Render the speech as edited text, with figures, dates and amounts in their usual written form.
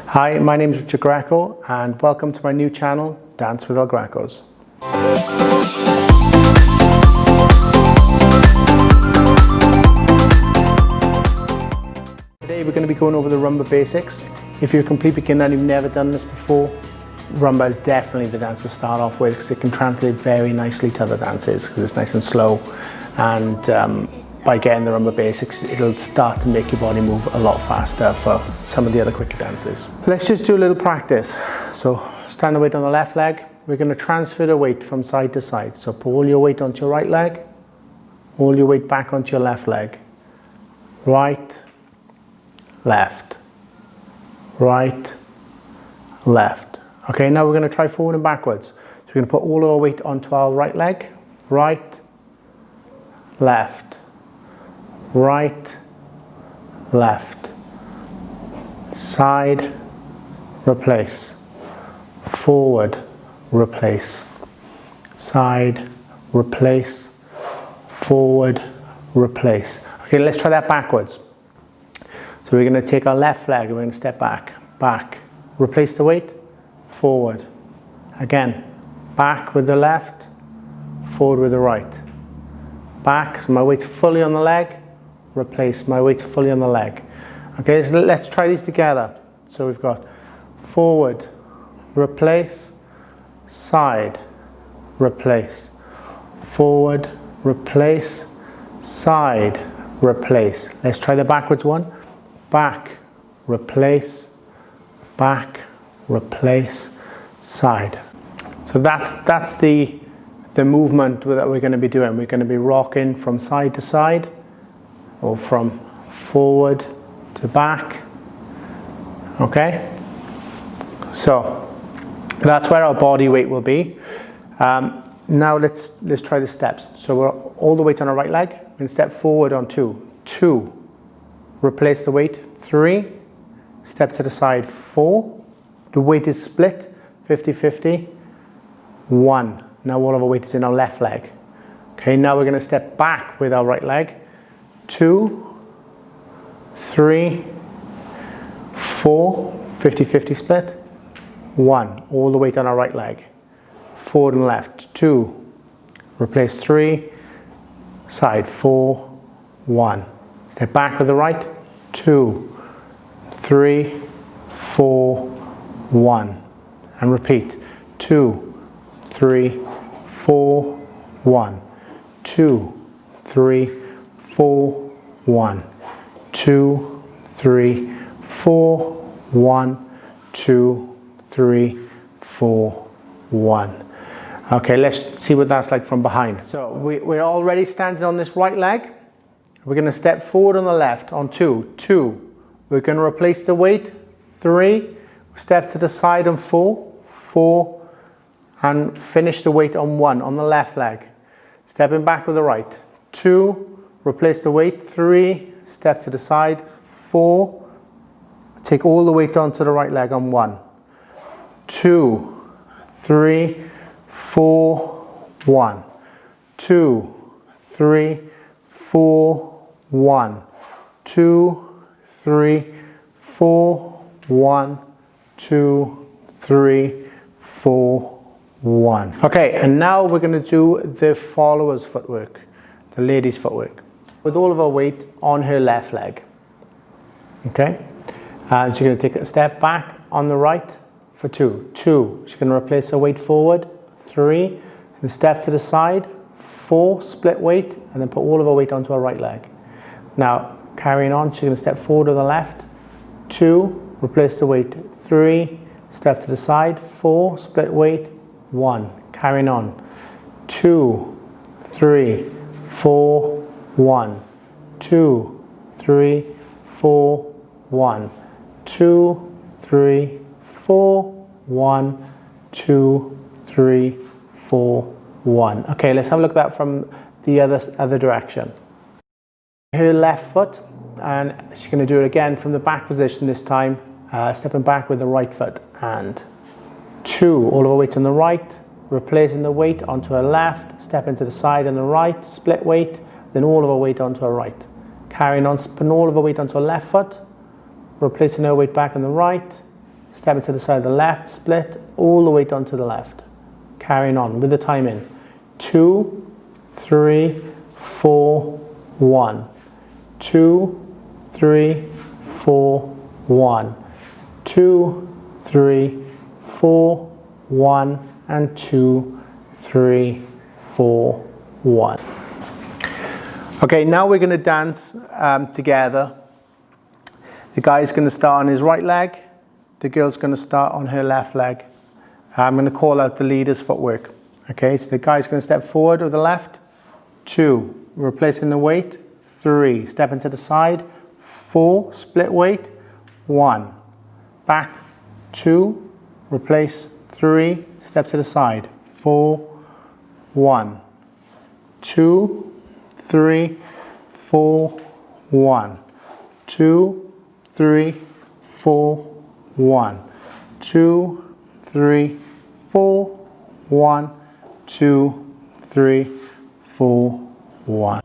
Hi, my name is Greco and welcome to my new channel, Dance with El Grecos. Today we're going to be going over the rumba basics. If you're a complete beginner and you've never done this before, rumba is definitely the dance to start off with because it can translate very nicely to other dances because it's nice and slow, and by getting the rumba basics it'll start to make your body move a lot faster for some of the other quicker dances. Let's just do a little practice. So stand the weight on the left leg. We're going to transfer the weight from side to side. So put all your weight onto your right leg, all your weight back onto your left leg. Right, left, right, left. Okay, now we're going to try forward and backwards. So we're going to put all our weight onto our right leg. Right, left, right, left, side, replace, forward, replace, side, replace, forward, replace. Okay, let's try that backwards. So we're going to take our left leg and we're going to step back, back, replace the weight, forward, again, back with the left, forward with the right, back, so my weight's fully on the leg, replace, my weight's fully on the leg. Okay, so let's try these together. So we've got forward, replace, side, replace, forward, replace, side, replace. Let's try the backwards one. Back, replace, back, replace, side. So that's the movement that we're going to be doing. We're going to be rocking from side to side, or from forward to back. Okay, so that's where our body weight will be. Now let's try the steps. So we're all the weight on our right leg. We're going to step forward on 2, 2, replace the weight, 3, step to the side, 4, the weight is split 50-50, 1. Now all of our weight is in our left leg. Okay, now we're going to step back with our right leg, 2, 3, 4, 50-50 split, 1, all the weight on our right leg, forward and left, 2, replace 3, side, 4, 1, step back with the right, 2, 3, 4, 1, and repeat, 2, 3, 4, 1, 2, 3, 4, 1, 2, 3, 4, 1, 2, 3, 4, 1. Okay, let's see what that's like from behind. So we're already standing on this right leg. We're going to step forward on the left on 2, 2. We're going to replace the weight, 3, step to the side on 4, 4, and finish the weight on 1 on the left leg. Stepping back with the right, 2, replace the weight, 3, step to the side, 4, take all the weight onto the right leg on 1, 2, 3, 4, 1, 2, 3, 4, 1, 2, 3, 4, 1, 2, 3, 4, 1. Okay, and now we're going to do the follower's footwork, the lady's footwork, with all of our weight on her left leg. Okay, so you're going to take a step back on the right for 2, 2. She's going to replace her weight forward, 3, and step to the side, 4, split weight, and then put all of her weight onto her right leg. Now, carrying on, she's going to step forward to the left, 2, replace the weight, 3, step to the side, 4, split weight, 1, carrying on, 2, 3, 4, 1, 2, 3, 4, 1, 2, 3, 4, 1, 2, 3, 4, 1. Okay, let's have a look at that from the other direction. Her left foot, and she's going to do it again from the back position this time, stepping back with the right foot, and 2, all of her weight on the right, replacing the weight onto her left, stepping to the side on the right, split weight, then all of her weight onto her right. Carrying on, putting all of her weight onto her left foot, replacing her weight back on the right, step it to the side of the left, split, all the way down to the left. Carrying on with the time in. 2, 3, 4, 1. 2, 3, 4, 1. 2, 3, 4, 1, and 2, 3, 4, 1. Okay, now we're going to dance together. The guy's going to start on his right leg. The girl's going to start on her left leg. I'm going to call out the leader's footwork. Okay, so the guy's going to step forward with the left. 2, replacing the weight. 3, stepping to the side. 4, split weight. 1, back. 2, replace. 3, step to the side. 4, 1, 2, 3, 4, 1, 2, 3, 4, 1, 2, 3, 4, 1, 2, 3, 4, 1.